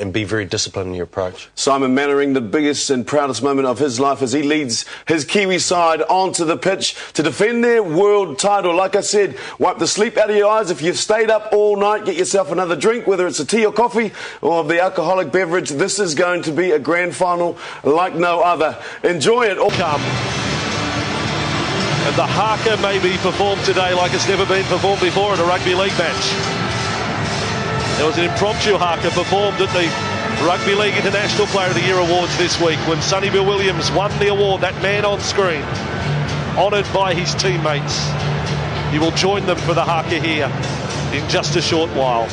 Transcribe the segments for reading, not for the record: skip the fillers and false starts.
and be very disciplined in your approach. Simon Mannering, the biggest and proudest moment of his life as he leads his Kiwi side onto the pitch to defend their world title. Like I said, wipe the sleep out of your eyes. If you've stayed up all night, get yourself another drink, whether it's a tea or coffee or the alcoholic beverage. This is going to be a grand final like no other. Enjoy it all. Come. And the haka may be performed today like it's never been performed before in a rugby league match. There was an impromptu haka performed at the Rugby League International Player of the Year Awards this week when Sonny Bill Williams won the award, that man on screen, honoured by his teammates. He will join them for the haka here in just a short while.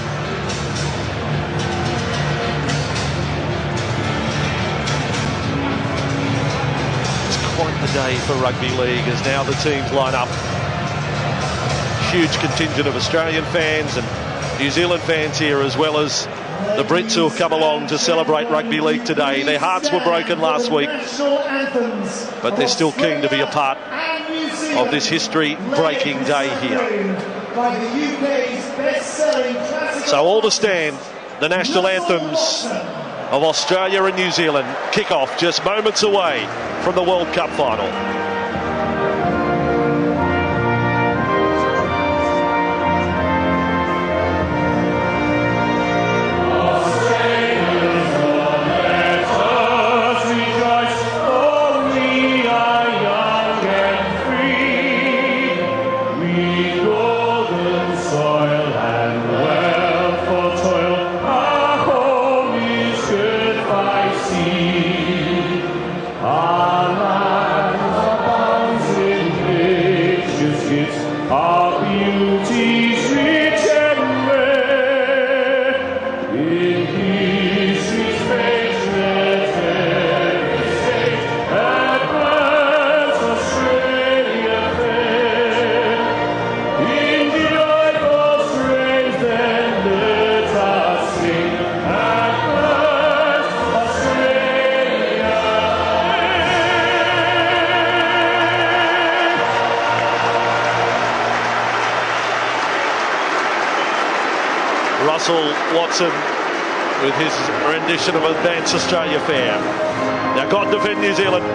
It's quite the day for rugby league as now the teams line up. Huge contingent of Australian fans and New Zealand fans here, as well as the Brits who have come along to celebrate rugby league today. Their hearts were broken last week, but they're still keen to be a part of this history-breaking day here. So all to stand, the national anthems of Australia and New Zealand kick off just moments away from the World Cup final. Russell Watson with his rendition of Advance Australia Fair. Now got to defend New Zealand.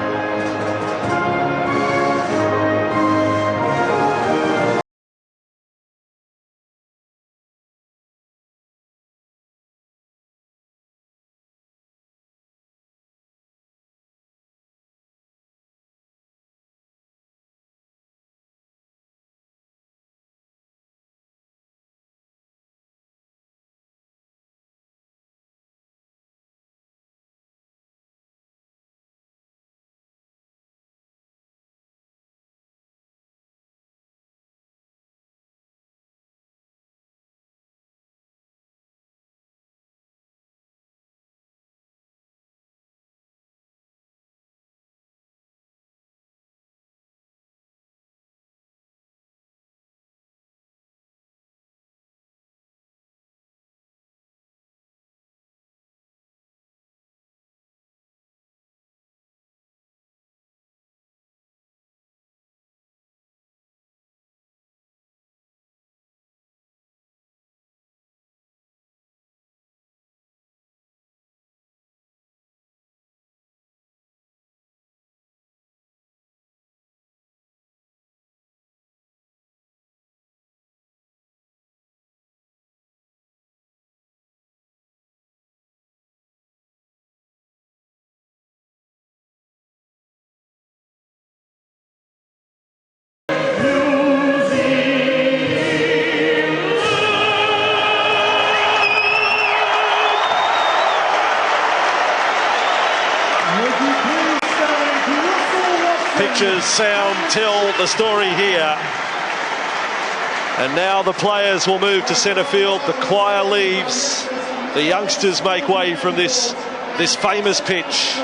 Pictures, sound, tell the story here. And now the players will move to centre field. The choir leaves. The youngsters make way from this famous pitch.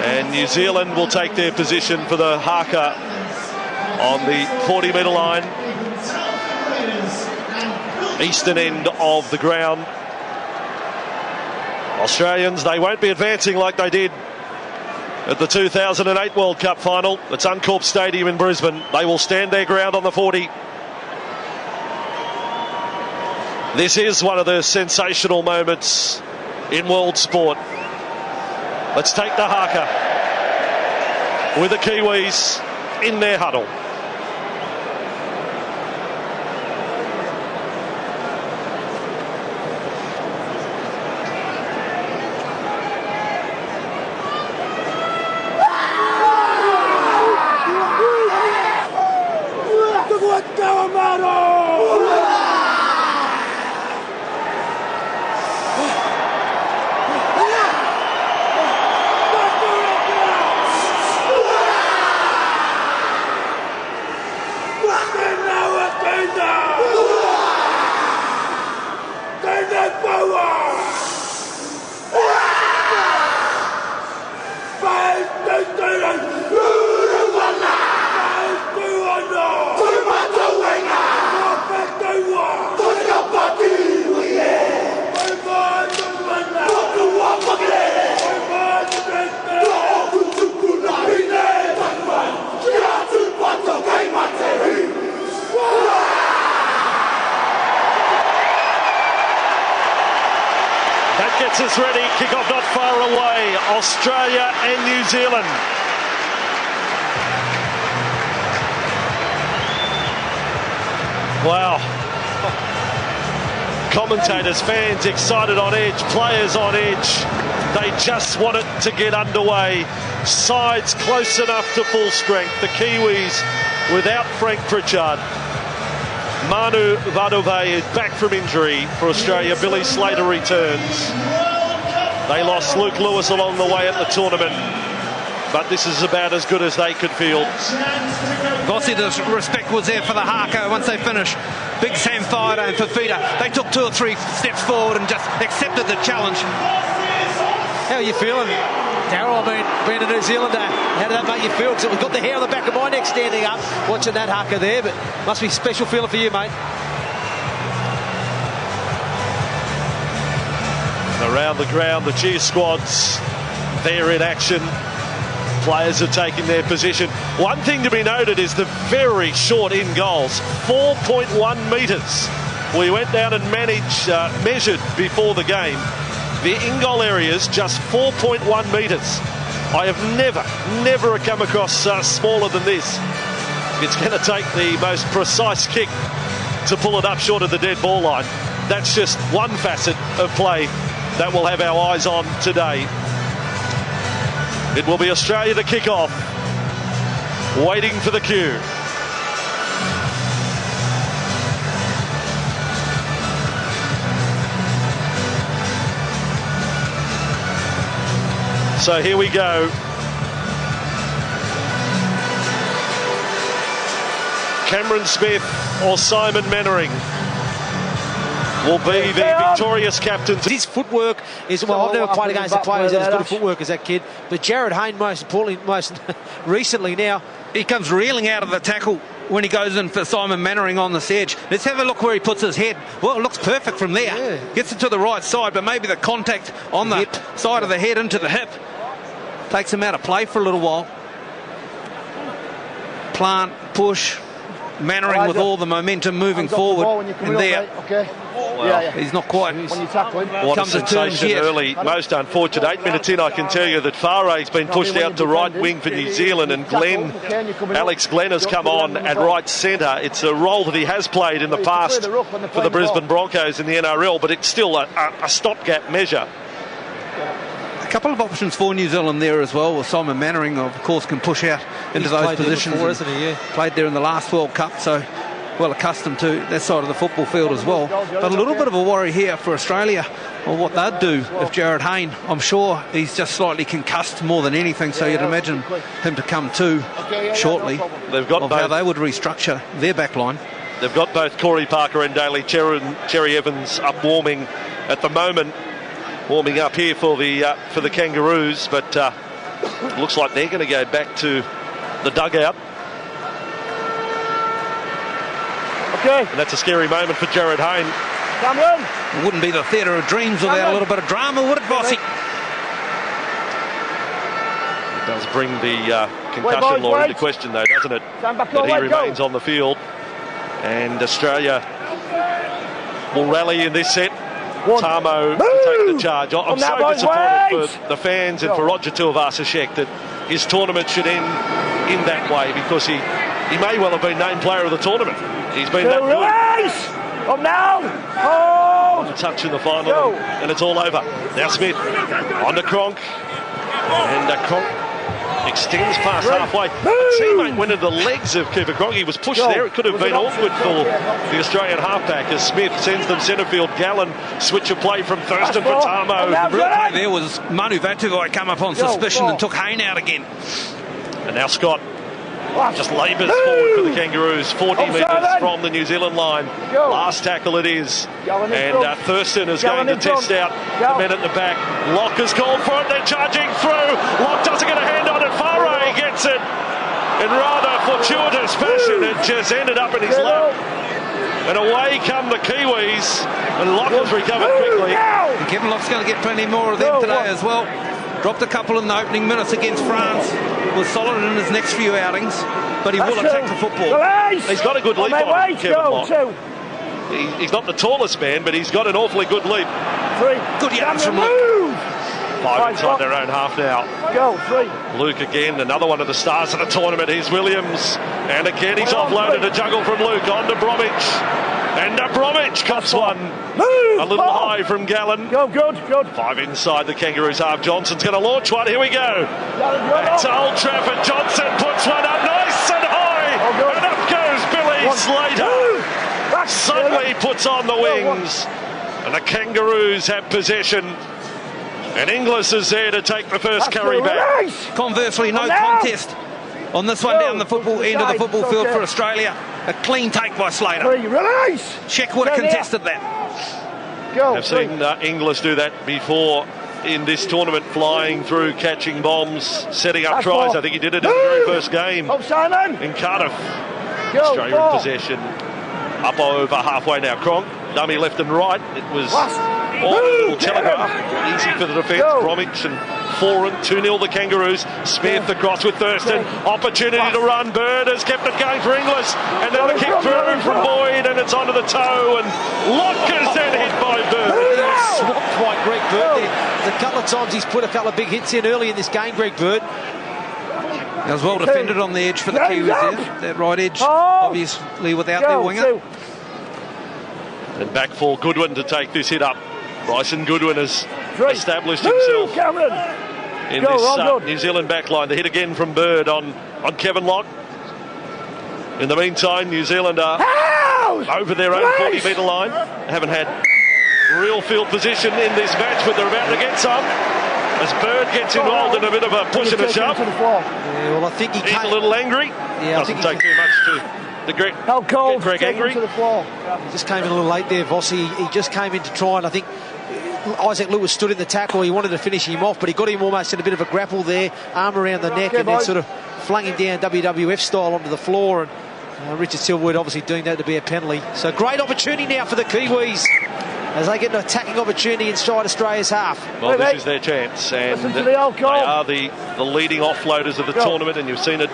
And New Zealand will take their position for the haka on the 40-metre line. Eastern end of the ground. Australians, they won't be advancing like they did at the 2008 World Cup final at Suncorp Stadium in Brisbane. They will stand their ground on the 40. This is one of the sensational moments in world sport. Let's take the haka with the Kiwis in their huddle. Gets us ready, kick-off not far away, Australia and New Zealand. Wow. Commentators, fans excited on edge, players on edge. They just want it to get underway. Sides close enough to full strength. The Kiwis without Frank Pritchard. Manu Wadube is back from injury for Australia. Billy Slater returns. They lost Luke Lewis along the way at the tournament, but this is about as good as they could field. Vossi, the respect was there for the haka once they finished. Big Sam Fido and Fafita, they took 2 or 3 steps forward and just accepted the challenge. How are you feeling, Darryl? I mean, being a New Zealander, how did that make you feel? Because we've got the hair on the back of my neck standing up watching that haka there, but must be a special feeling for you, mate. Around the ground, the cheer squads, they're in action. Players are taking their position. One thing to be noted is the very short in goals, 4.1 metres. We went down and measured before the game. The in-goal areas just 4.1 metres. I have never come across smaller than this. It's going to take the most precise kick to pull it up short of the dead ball line. That's just one facet of play that we'll have our eyes on today. It will be Australia to kick off, waiting for the cue. So here we go. Cameron Smith or Simon Mannering will be the victorious captain. His footwork is, well, I've never played against a player who's had as good a footwork as that kid, but Jared Hayne, most importantly, most recently now, he comes reeling out of the tackle when he goes in for Simon Mannering on this edge. Let's have a look where he puts his head. Well, it looks perfect from there. Yeah. Gets it to the right side, but maybe the contact on the hip side of the head into the hip takes him out of play for a little while. Plant, push, Mannering with all the momentum moving forward. And there, well, he's not quite. What a sensation early. Most unfortunate. 8 minutes in, I can tell you that Fare's been pushed out to right wing for New Zealand, and Alex Glenn has come on at right centre. It's a role that he has played in the past for the Brisbane Broncos in the NRL, but it's still a stopgap measure. A couple of options for New Zealand there as well. Well, Simon Mannering, of course, can push out into those positions. Before, isn't he? Yeah. Played there in the last World Cup, so well accustomed to that side of the football field as well. But a little bit of a worry here for Australia on what they'd do if Jared Hayne, I'm sure he's just slightly concussed more than anything, so you'd imagine him to come to shortly. They've got of how they would restructure their back line. They've got both Corey Parker and Daly Cherry Evans up warming at the moment. Warming up here for the Kangaroos, but looks like they're going to go back to the dugout. Okay. And that's a scary moment for Jared Hayne. Come on. It wouldn't be the theatre of dreams without a little bit of drama, would it, Vossi? It does bring the concussion law into question, though, doesn't it? Back that he on, remains on the field. And Australia will rally in this set. Tamo to take the charge. I'm now, so boys, disappointed wait. for the fans and for Roger Tuivasa-Sheck that his tournament should end in that way, because he may well have been named player of the tournament. He's been that good. Release! Up now! Hold! A touch in the final and it's all over. Now Smith on to Cronk, and Cronk extends past halfway. A teammate went into the legs of Cooper Cronk. He was pushed there. It could have been awkward for the Australian halfback as Smith sends them centre field. Gallen switch of play from Thurston for Tamo. The real play there was Manu Vatuvei come up on suspicion and took Hayne out again. And now Scott just labours forward for the Kangaroos, 40 metres from the New Zealand line. Last tackle it is. And Thurston is going to test out the men at the back. Locke is called for it. They're charging through. Locke doesn't get a hand on it. Farray gets it in rather fortuitous fashion. It just ended up in his lap. And away come the Kiwis. And Locke has recovered quickly. And Kevin Locke's going to get plenty more of them today as well. Dropped a couple in the opening minutes against France. Was solid in his next few outings, but he will attack the football. He's got a good leap on him, Kevin Locke. He's not the tallest man, but he's got an awfully good leap. Good yards from Luke. 5 inside their own half now. Go, 3. Luke again, another one of the stars of the tournament. Here's Williams. And again he's offloaded. A juggle from Luke on to Bromwich. And Bromwich cuts one. A little high from Gallen. Go, good. 5 inside the Kangaroos half. Johnson's going to launch one. Here we go. Back to Old Trafford. Johnson puts one up nice and high. And up goes Billy Slater. Suddenly puts on the wings. And the Kangaroos have possession. And Inglis is there to take the first curry back. Conversely, no contest on this one down the football end of the football field for Australia. A clean take by Slater. Release! Sheck would have contested that. I've seen Inglis do that before in this tournament, flying through, catching bombs, setting up tries. I think he did it in the very first game in Cardiff. Australia in possession. Up over halfway now. Cronk, dummy left and right. It was all a little telegraph. Easy for the defence. Bromwich and Foran, 2-0 the Kangaroos. Smith across with Thurston. Opportunity to run. Bird has kept it going for Inglis. And then the kick through from Boyd, and it's onto the toe. And Locke is then hit by Bird. Swapped by Greg Bird there. There's a couple of times he's put a couple of big hits in early in this game, Greg Bird. That was well defended on the edge for the Kiwis there. That right edge, obviously without their winger. And back for Goodwin to take this hit up. Bryson Goodwin has established himself in this New Zealand backline. The hit again from Bird on Kevin Locke. In the meantime, New Zealand are over their own 40-metre line. Haven't had real field position in this match, but they're about to get some. As Bird gets involved in a bit of a push and a shove. Yeah, well, I think he's a little angry. Doesn't take too much to Greg angry. He just came in a little late there, Vossi. He just came in to try, and I think Isaac Lewis stood in the tackle. He wanted to finish him off, but he got him almost in a bit of a grapple there, arm around the neck, and then sort of flung him down WWF style onto the floor. And Richard Silverwood obviously doing that to be a penalty. So great opportunity now for the Kiwis as they get an attacking opportunity inside Australia's half. Well, this is their chance, and they are the leading offloaders of the tournament, and you've seen it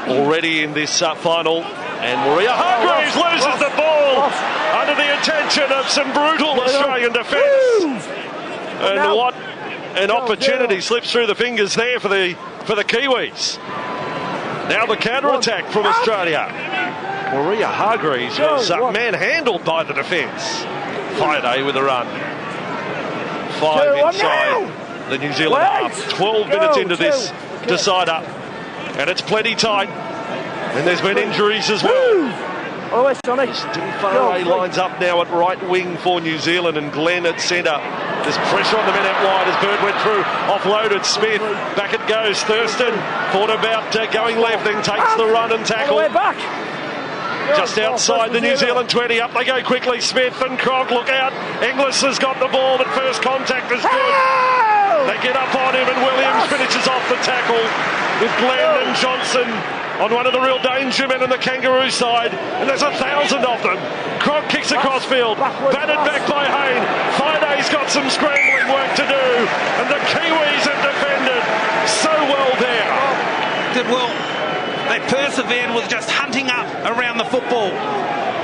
already in this final. And Maria Hargreaves loses the ball under the attention of some brutal Australian defence. And what an opportunity slips through the fingers there for the Kiwis. Now the counter-attack from Australia. Maria Hargreaves was manhandled by the defence. Faiday with a run. 5 inside the New Zealand half. 12 minutes into this decider. And it's plenty tight. And there's been injuries as well. Steve Farray lines up now at right wing for New Zealand, and Glenn at centre. There's pressure on the men out wide as Bird went through. Offloaded Smith. Back it goes. Thurston thought about going left, then takes the run and tackle. Just outside the New Zealand 20. Up they go quickly. Smith and Cronk, look out. Inglis has got the ball, but first contact is good. They get up on him, and Williams finishes off the tackle with Glenn and Johnson on one of the real danger men on the Kangaroo side, and there's 1,000 of them. Cronk kicks across field, batted back by Hayne. Fiday's got some scrambling work to do, and the Kiwis have defended so well there. Did well. They persevered with just hunting up around the football.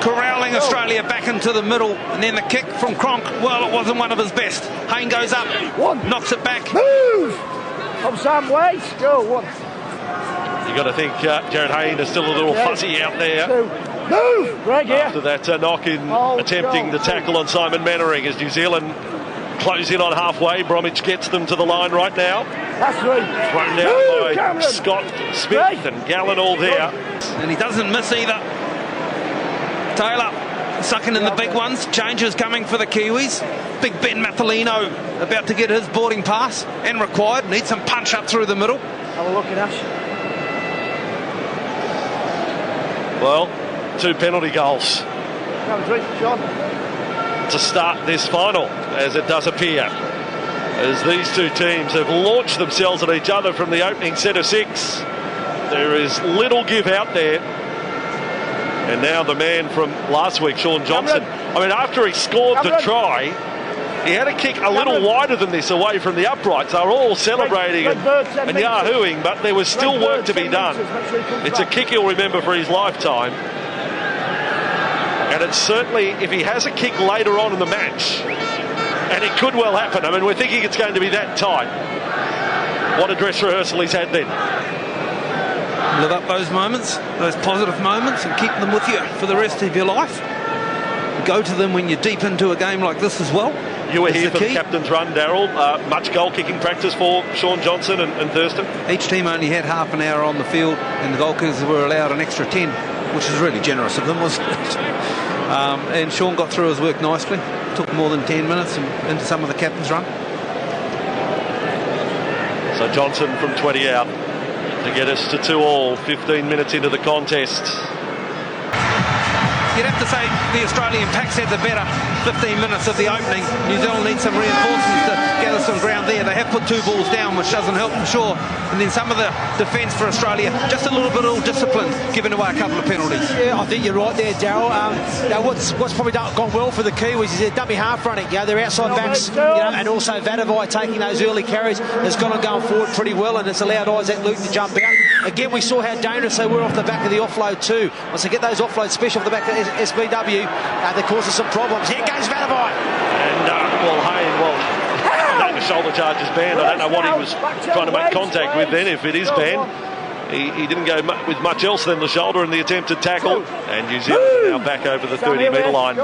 corralling Australia back into the middle, and then the kick from Cronk, well, it wasn't one of his best. Hayne goes up, knocks it back. Move! Come Sam, wait. Go, 1. You got to think Jared Hayne is still a little fuzzy out there. 2. Move! Greg here. After that knock-in, attempting the tackle on Simon Mannering as New Zealand close in on halfway. Bromwich gets them to the line right now. That's 3. Thrown down by Cameron. Scott, Smith and Gallen all there. And he doesn't miss either. Taylor sucking in the big ones. Changes coming for the Kiwis. Big Ben Mathalino about to get his boarding pass and required. Needs some punch up through the middle. Have a look at Ash. Well, 2 penalty goals Come 3, Sean. to start this final, as it does appear, as these two teams have launched themselves at each other from the opening set of 6. There is little give out there. And now the man from last week, Sean Johnson. I mean, after he scored the try, he had a kick a little wider than this away from the uprights. They were all celebrating and yahooing, but there was still work to be done. It's a kick he'll remember for his lifetime. And it's certainly, if he has a kick later on in the match, and it could well happen. I mean, we're thinking it's going to be that tight. What a dress rehearsal he's had then. Live up those moments, those positive moments, and keep them with you for the rest of your life. Go to them when you're deep into a game like this as well. You were here for the captain's run, Daryl. Much goal-kicking practice for Sean Johnson and Thurston? Each team only had half an hour on the field, and the goalkeepers were allowed an extra 10, which is really generous of them, wasn't it? And Sean got through his work nicely. Took more than 10 minutes and into some of the captain's run. So Johnson from 20 out to get us to 2-2, 15 minutes into the contest. You'd have to say the Australian packs had the better 15 minutes of the opening. New Zealand needs some reinforcements to gather some ground there. They have put 2 balls down, which doesn't help, for sure. And then some of the defence for Australia, just a little bit ill-disciplined, giving away a couple of penalties. Yeah, I think you're right there, Daryl. Now what's probably gone well for the Kiwis is their dummy half running. Their outside backs, and also Vadavai taking those early carries has gone and going forward pretty well, and it's allowed Isaac Luke to jump out. Again, we saw how dangerous they were off the back of the offload too. Once they get those offloads, especially off the back of SBW, they cause us some problems. Here goes Vadavai. And, I know the shoulder charge is banned. I don't know what he was trying to make contact with then, if it is banned. He didn't go with much else than the shoulder in the attempted tackle. And New Zealand are now back over the 30-metre line.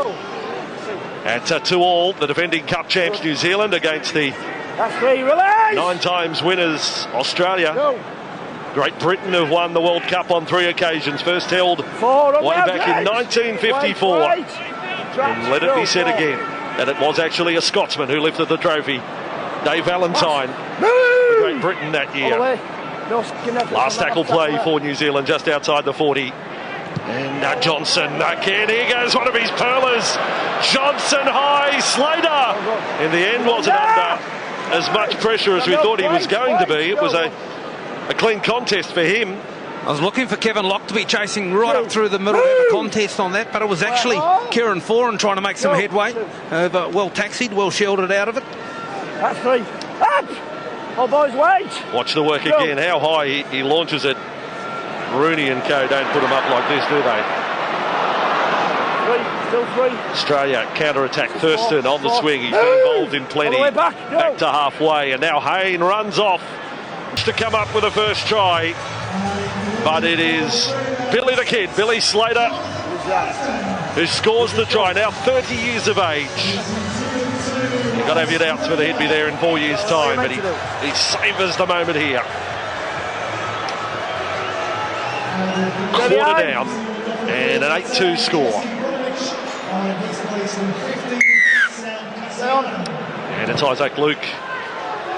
At 2-2, the defending Cup champs New Zealand against the 9 times winners Australia. Great Britain have won the World Cup on 3 occasions. First held way back in 1954. And let it be said again that it was actually a Scotsman who lifted the trophy. Dave Valentine for Great Britain that year. Last tackle play for New Zealand just outside the 40. And Johnson again, here goes one of his pearlers. Johnson high, Slater in the end wasn't under as much pressure as we thought he was going to be. It was a clean contest for him. I was looking for Kevin Locke to be chasing right up through the middle of a contest on that, but it was actually Kieran Foran trying to make some headway. Well taxied, well shielded out of it. That's 3. Up! Oh, boys, wait! Watch the work again, how high he launches it. Rooney and co don't put him up like this, do they? 3, still 3. Australia counter-attack. Thurston on the swing. He's been involved in plenty. Back to halfway, and now Hayne runs off to come up with a first try. But it is Billy the Kid, Billy Slater, who scores the try. Now 30 years of age. You've got to have your doubts whether he'd be there in 4 years' time, but he savours the moment here. Quarter down, and an 8-2 score. And it's Isaac Luke,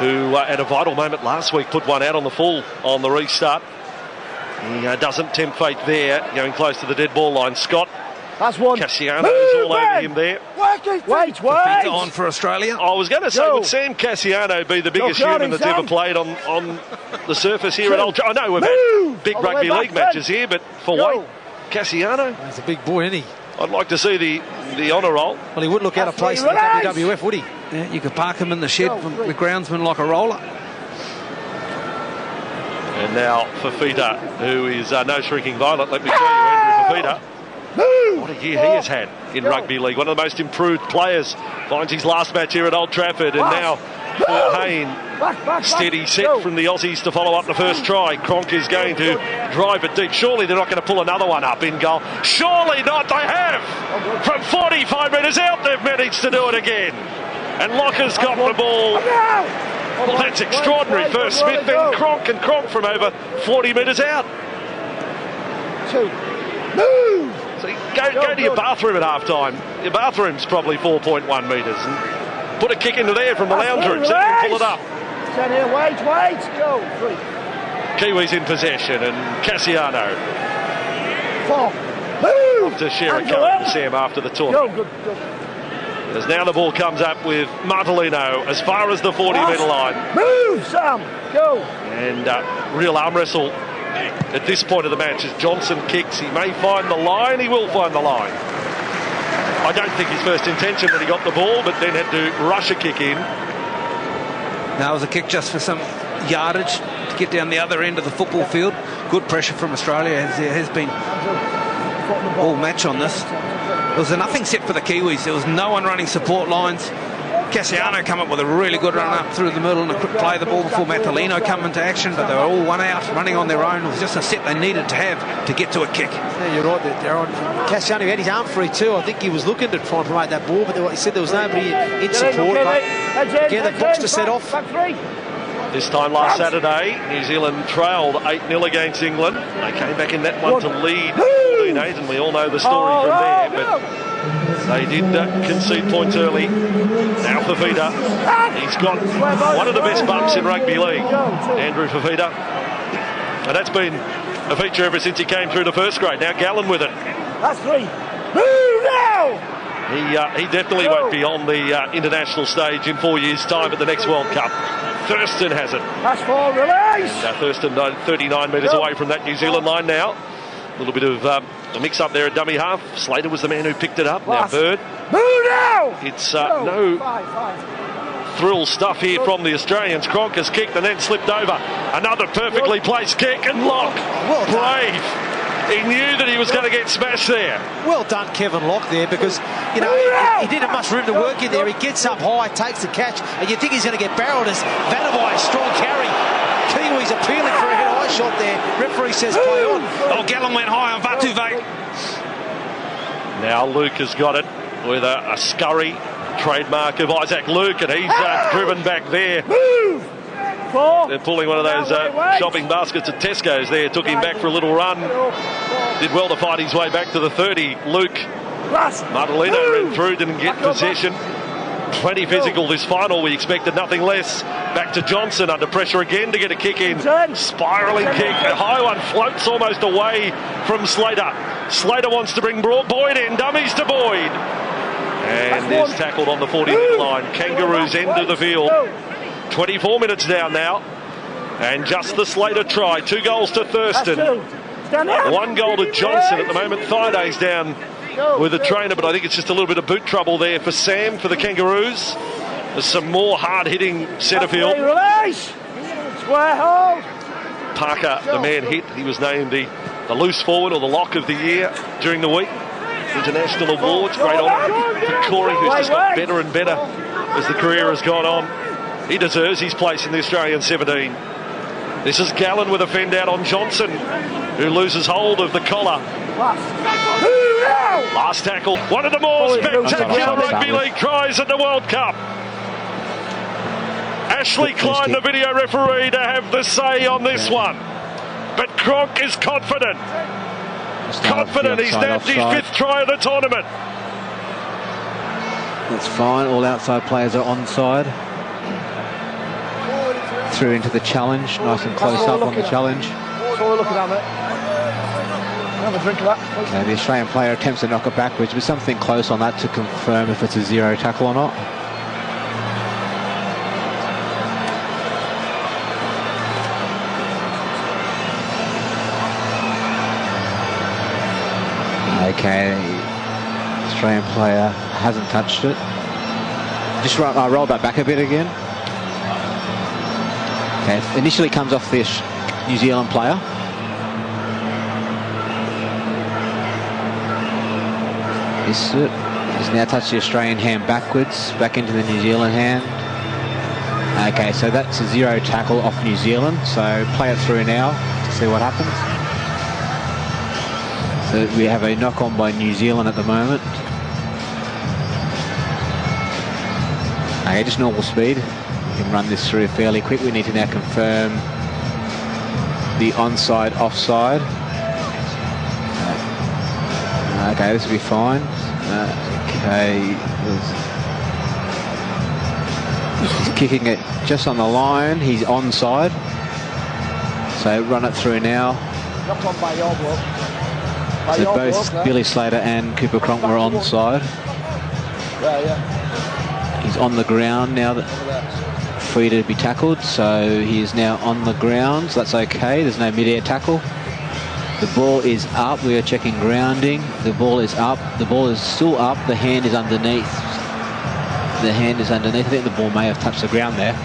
who at a vital moment last week put one out on the full on the restart. He doesn't tempt fate there, going close to the dead ball line. Scott. That's 1. Cassiano's all over him there. Wait. On for Australia. I was going to say, would Sam Cassiano be the biggest human that's ever played on the surface here at Old Trafford? I know we've had big rugby league matches here, but for weight, Cassiano. He's a big boy, isn't he? I'd like to see the honour roll. Well, he wouldn't look out of place in the WWF, would he? Yeah, you could park him in the shed from the groundsman like a roller. And now Fafita, who is no shrinking violet, let me tell you, Andrew Fafita. What a year he has had in rugby league. One of the most improved players. Finds his last match here at Old Trafford, and now Hayne steady set from the Aussies to follow up the first try. Cronk is going to drive it deep. Surely they're not going to pull another one up in goal. Surely not. They have. From 45 metres out, they've managed to do it again. And Locker's got the ball. Well, that's extraordinary. First Smith, then Cronk, and Cronk from over 40 metres out. So go to your bathroom at half-time. Your bathroom's probably 4.1 metres. And put a kick into there from the lounge room. See if you can pull it up. Stand here, wait, go. 3. Kiwis in possession, and Cassiano 4. off to share a card with Sam after the tournament. Good. As now the ball comes up with Martellino as far as the 40-metre line. Move, Sam, go. And real arm wrestle at this point of the match as Johnson kicks. He may find the line. He will find the line. I don't think his first intention that he got the ball, but then had to rush a kick in. Now it was a kick just for some yardage to get down the other end of the football field. Good pressure from Australia. There has been all match on this. There was a nothing set for the Kiwis. There was no one running support lines. Cassiano come up with a really good run up through the middle and a quick play of the ball before Martellino come into action, but they were all one out, running on their own. It was just a set they needed to have to get to a kick. Yeah, you're right there, Darren. Cassiano had his arm free too. I think he was looking to try and promote that ball, but he said there was nobody in support. But again, the box to set off. This time last Saturday, New Zealand trailed 8-0 against England. They came back in that one to lead 14-8, and we all know the story from there. But they did concede points early. Now Fifita, he's got one of the best bumps in rugby league, Andrew Fifita. And that's been a feature ever since he came through to first grade. Now Gallen with it. That's 3. Move now! He definitely won't be on the international stage in 4 years' time at the next World Cup. Thurston has it. That's 4, release! And, Thurston 39 metres away from that New Zealand line now. A little bit of a mix-up there at dummy half. Slater was the man who picked it up. Now Bird. Move now! It's no thrill stuff here from the Australians. Cronk has kicked and then slipped over. Another perfectly placed kick, and Locke, brave. He knew that he was going to get smashed there. Well done, Kevin Locke, there, because, he didn't have much room to work in there. He gets up high, takes the catch, and you think he's going to get barreled as Vanavai, strong carry. Kiwis appealing for a head-high shot there. Referee says play on. Oh, Gallen went high on Vatuve. Now Luke has got it with a scurry, trademark of Isaac Luke, and he's driven back there. Move! 4. They're pulling one of those shopping baskets at Tesco's there. Took him back for a little run. Did well to fight his way back to the 30. Luke Martellino ran through, didn't get possession. Plenty physical this final. We expected nothing less. Back to Johnson under pressure again to get a kick in. Spiralling kick. A high one floats almost away from Slater. Slater wants to bring Boyd in. Dummies to Boyd. And is tackled on the 40-metre line. Kangaroos end of the field. 24 minutes down now. And just the Slater try. 2 goals to Thurston. 1 goal to Johnson at the moment. Thaida's down with the trainer, but I think it's just a little bit of boot trouble there for Sam, for the Kangaroos. There's some more hard-hitting Setterfield. Release! Square hold! Parker, the man hit. He was named the loose forward or the lock of the year during the week. International awards, great honour for Corey, who's just got better and better as the career has gone on. He deserves his place in the Australian 17. This is Gallen with a fend out on Johnson, who loses hold of the collar. Last tackle. One of the more spectacular rugby league tries at the World Cup. Ashley Klein, the video referee, to have the say on this one. But Cronk is confident. Confident. He's nabbed his 5th try of the tournament. That's fine. All outside players are onside. Through into the challenge. Nice and close up on the challenge. That's all we're looking at, mate. Have a drink of that. Okay, the Australian player attempts to knock it backwards, but something close on that to confirm if it's a 0 tackle or not. Okay, Australian player hasn't touched it. Just roll that back a bit again. Okay, initially comes off the New Zealand player. Missed it. He's now touched the Australian hand backwards, back into the New Zealand hand. Okay, so that's a 0 tackle off New Zealand. So play it through now to see what happens. So we have a knock-on by New Zealand at the moment. Okay, just normal speed. We can run this through fairly quick. We need to now confirm the onside, offside. Okay, this will be fine. Okay, he's kicking it just on the line. He's onside. So run it through now. So both Billy Slater and Cooper Cronk were onside. He's on the ground now, that free to be tackled. So he is now on the ground. So that's okay. There's no mid-air tackle. The ball is up. We are checking grounding. The ball is up. The ball is still up. The hand is underneath. The hand is underneath. I think the ball may have touched the ground there.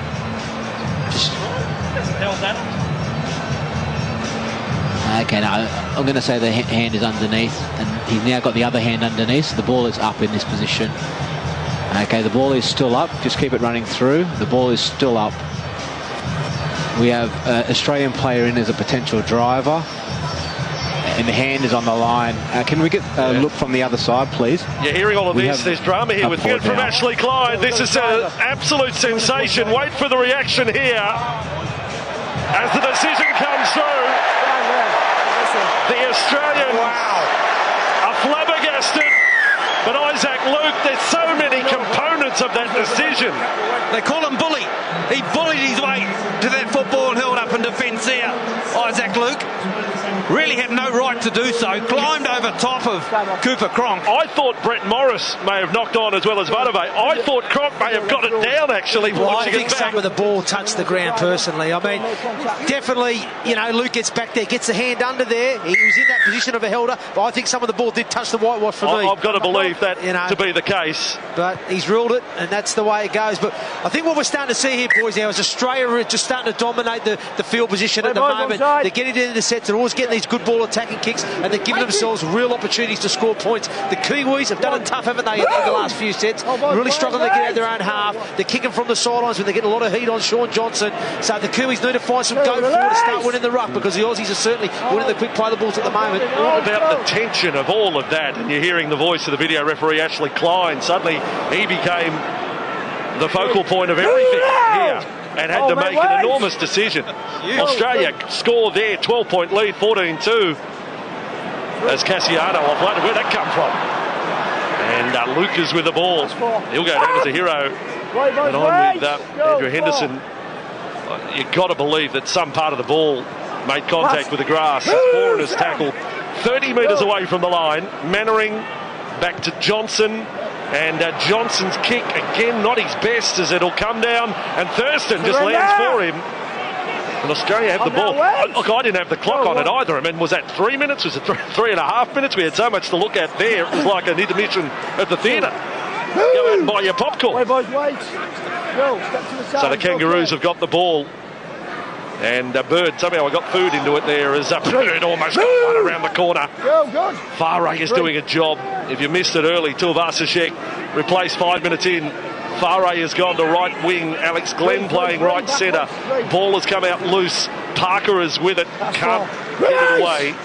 Okay, now I'm going to say the hand is underneath, and he's now got the other hand underneath. So the ball is up in this position. Okay, the ball is still up. Just keep it running through. The ball is still up. We have an Australian player in as a potential driver. And the hand is on the line. Can we get a look from the other side, please? You're hearing all of this. There's drama here with good from Ashley Klein. This is an absolute sensation. Wait for the reaction here as the decision comes through. The Australians are flabbergasted. But Isaac Luke, there's so many components of that decision. They call him bully. He bullied his way to that football and held up in defence there. Isaac Luke really had no right to do so. Climbed over top of Cooper Cronk. I thought Brett Morris may have knocked on as well as Vadove. I thought Cronk may have got it down, actually. Well, I think some of the ball touched the ground, personally. I mean, definitely, you know, Luke gets back there, gets the hand under there. He was in that position of a helder, but I think some of the ball did touch the whitewash for me. I've got to believe that to be the case. But he's ruled it, and that's the way it goes. But I think what we're starting to see here, boys, now is Australia just starting to dominate the field position at the moment. They're getting into the sets, they're always getting these good ball attacking kicks, and they're giving themselves real opportunities to score points. The Kiwis have done it tough, haven't they, in the last few sets? Really struggling to get out their own half. They're kicking from the sidelines when they get a lot of heat on Sean Johnson. So the Kiwis need to find some go forward to start winning the ruck, because the Aussies are certainly winning the quick play the balls at the moment. What about the tension of all of that? And you're hearing the voice of the video referee, Ashley Klein. Suddenly he became the focal point of everything here and had to make an enormous decision. Australia scored there, 12-point lead, 14-2. As Cassiano offloaded. Where'd that come from? And Lucas with the ball. He'll go down as a hero. And on with Andrew Henderson. You've got to believe that some part of the ball made contact with the grass. Foreigners tackled 30 metres away from the line. Mannering back to Johnson. And Johnson's kick, again, not his best, as it'll come down. And Thurston just lands for him. And Australia have the ball. Look, I didn't have the clock on it either. I mean, was that 3 minutes? Was it 3.5 minutes? We had so much to look at there. It was like an intermission at the theatre. Go out and buy your popcorn. So the Kangaroos have got the ball. And Bird, somehow I got food into it there as Bird almost got one around the corner. Farah is doing a job. If you missed it early, Tuivasa-Sheck replaced 5 minutes in. Farah has gone to right wing. Alex Glenn playing right centre. Ball has come out loose. Parker is with it. Can't get it away.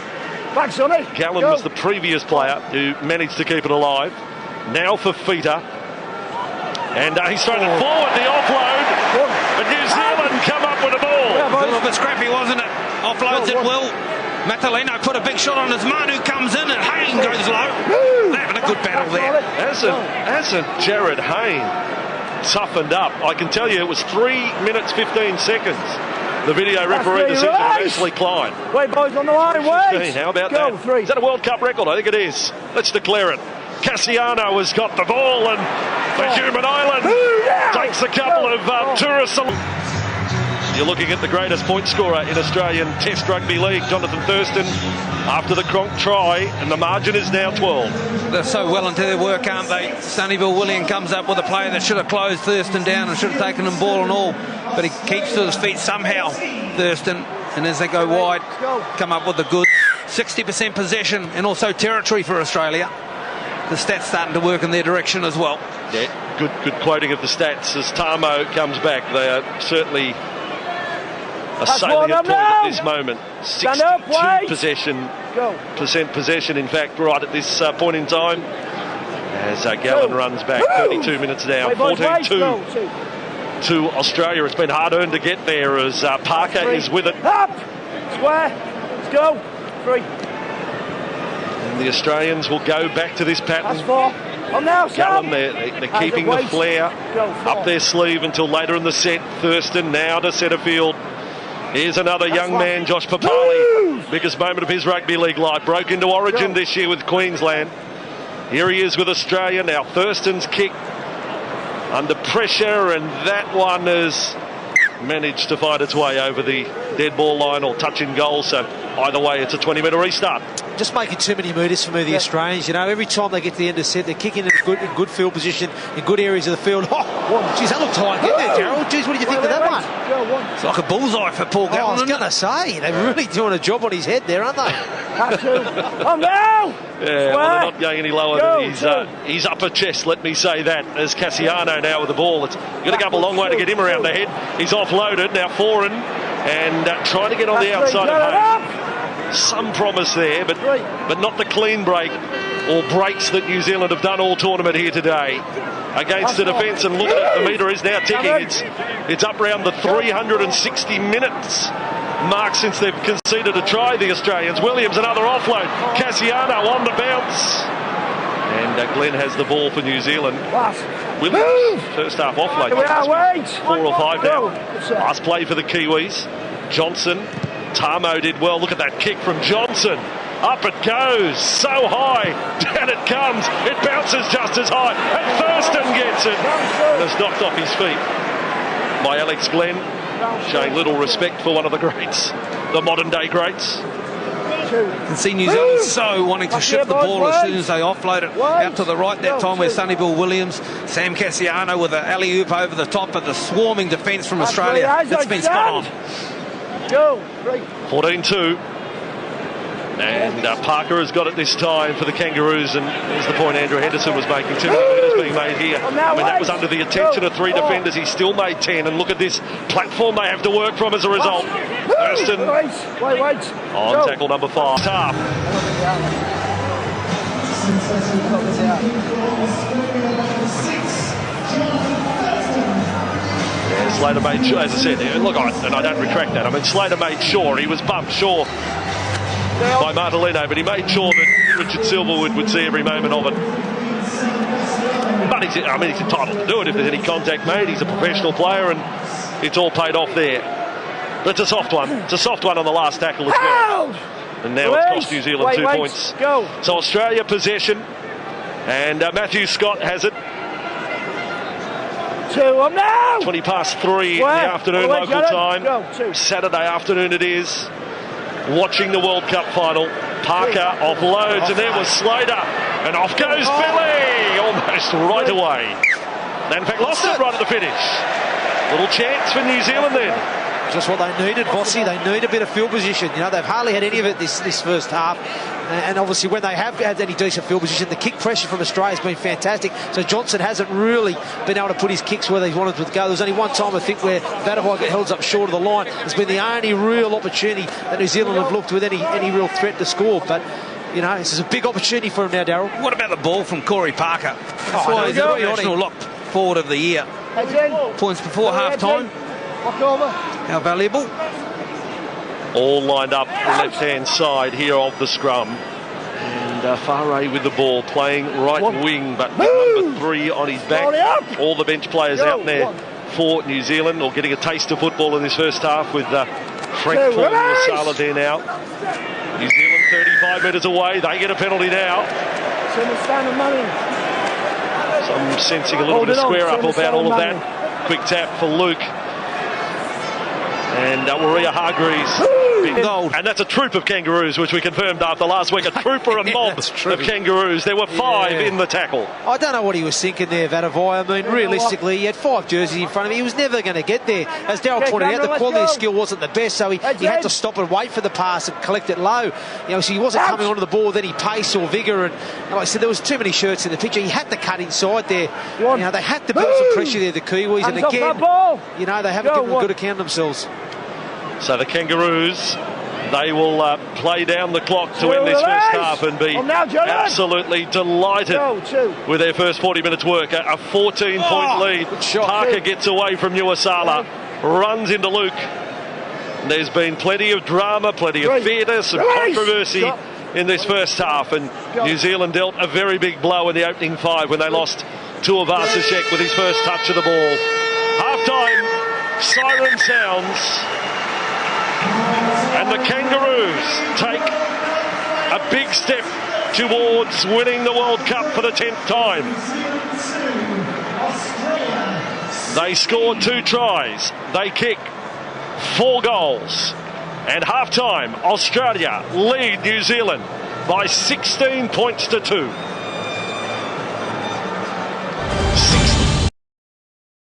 Gallen was the previous player who managed to keep it alive. Now for Fita. And he's thrown it forward, the offload. But New Zealand come up with the ball. It was a little bit scrappy, wasn't it? Offloads it well. Matalino put a big shot on his man, who comes in, and Hayne goes low. They're having a good battle there. Hasn't Jared Hayne toughened up? I can tell you it was 3 minutes 15 seconds. The video referee decision of Ashley Klein. Wait, boys, on the line, wait. How about that? Is that a World Cup record? I think it is. Let's declare it. Cassiano has got the ball, and the Human Island takes a couple of tourists. You're looking at the greatest point scorer in Australian Test Rugby League, Jonathan Thurston, after the Cronk try, and the margin is now 12. They're so well into their work, aren't they? Sonnyville William comes up with a play that should have closed Thurston down and should have taken him ball and all, but he keeps to his feet somehow, Thurston, and as they go wide, come up with a good 60% possession and also territory for Australia. the stats starting to work in their direction as well. Yeah, good quoting of the stats as Tamo comes back. They are certainly a salient point at this moment. 62% possession, in fact, right at this point in time. As Gallen runs back, 32 minutes now, 14-2 to Australia. It's been hard-earned to get there as Parker is with it. Up! Square! Let's go! 3. And the Australians will go back to this pattern. That's 4. On now, Gallen, they're keeping the flair up their sleeve until later in the set. Thurston now to centre field. Here's another young man, Josh Papali. Biggest moment of his rugby league life. Broke into Origin this year with Queensland. Here he is with Australia. Now Thurston's kick under pressure, and that one has managed to find its way over the dead ball line or touch in goal. So either way, it's a 20-metre restart. Just making too many meters for me, the Australians. You know, every time they get to the end of the set, they're kicking in good field position, in good areas of the field. Oh, geez, that looked tight, didn't it, Gerald? Geez, what did you think of that one? It's like a bullseye for Paul Gallen. I was going to say, they're really doing a job on his head there, aren't they? On now! Yeah, well, they're not going any lower than his upper chest, let me say that, as Cassiano now with the ball. It's going to go up a long way to get him around the head. He's offloaded, now Foran, and trying to get on the outside of Hayes. Some promise there, but not the clean break or breaks that New Zealand have done all tournament here today. Against the defence, and look at it, the metre is now ticking. It's up around the 360 minutes mark since they've conceded a try, the Australians. Williams, another offload. Cassiano on the bounce. And Glenn has the ball for New Zealand. Williams, first half offload. 4 or 5 now. Last play for the Kiwis. Johnson. Tamo did well. Look at that kick from Johnson. Up it goes. So high. Down it comes. It bounces just as high. And Thurston gets it. And it's knocked off his feet by Alex Glenn. Showing little respect for one of the greats. The modern day greats. You can see New Zealand so wanting to shift the ball as soon as they offload it out to the right that time, where Sonny Bill Williams, Sam Cassiano with an alley-oop over the top of the swarming defence from Australia. It's been spot on. 14-2. And Parker has got it this time for the Kangaroos, and there's the point Andrew Henderson was making. 2 meters being made here. I mean, that was under the attention of 3 defenders. He still made 10, and look at this platform they have to work from as a result. Thurston on tackle number 5. Tough. Yeah, Slater made sure, as I said, look, and I don't retract that. I mean, Slater made sure he was bumped, sure, by Martellino, but he made sure that Richard Silverwood would see every moment of it. But he's entitled to do it if there's any contact made. He's a professional player, and it's all paid off there. But it's a soft one. It's a soft one on the last tackle as well. And now it's cost New Zealand 2 points. So Australia possession, and Matthew Scott has it. 20 past 3 in the afternoon local time. Saturday afternoon it is. Watching the World Cup final. Parker offloads, and there was Slater, and off goes Billy almost right away. They in fact lost it right at the finish. Little chance for New Zealand then. Just what they needed, Bossy. They need a bit of field position. You know, they've hardly had any of it this first half. And obviously when they have had any decent field position, the kick pressure from Australia has been fantastic. So Johnson hasn't really been able to put his kicks where they wanted to go. There was only one time, I think, where Vadavai got held up short of the line. It's been the only real opportunity that New Zealand have looked with any real threat to score. But, you know, this is a big opportunity for him now, Darryl. What about the ball from Corey Parker? That's why he's the national lock forward of the year. Points before half-time. How valuable. All lined up left-hand side here of the scrum. And Farah with the ball, playing right wing, but number 3 on his back. All the bench players out there for New Zealand, or getting a taste of football in this first half, with Frank Lasala there now. New Zealand 35 metres away. They get a penalty now. So I'm sensing a little bit of square up about all of that. Quick tap for Luke. And Waria Hargreaves big. Gold. And that's a troop of kangaroos, which we confirmed after last week. A troop or a mob of kangaroos. There were 5 in the tackle. I don't know what he was thinking there, Vadavai. I mean, realistically, he had 5 jerseys in front of him. He was never going to get there. As Daryl pointed out, the quality of skill wasn't the best, so he had to stop and wait for the pass and collect it low. So he wasn't coming onto the ball with any pace or vigour. And like I said, there was too many shirts in the picture. He had to cut inside there. They had to build some pressure there, the Kiwis. And again, they haven't given a good account of themselves. So the Kangaroos, they will play down the clock to end this first half and be absolutely delighted with their first 40 minutes work. A 14-point lead. Parker gets away from Nuasala, runs into Luke. And there's been plenty of drama, plenty of theatre, some controversy in this first half. And New Zealand dealt a very big blow in the opening 5 when they lost Tuivasa-Sheck with his first touch of the ball. Half-time, siren sounds. And the Kangaroos take a big step towards winning the World Cup for the 10th time. They scored 2 tries. They kick 4 goals. And half-time, Australia lead New Zealand by 16 points to 2.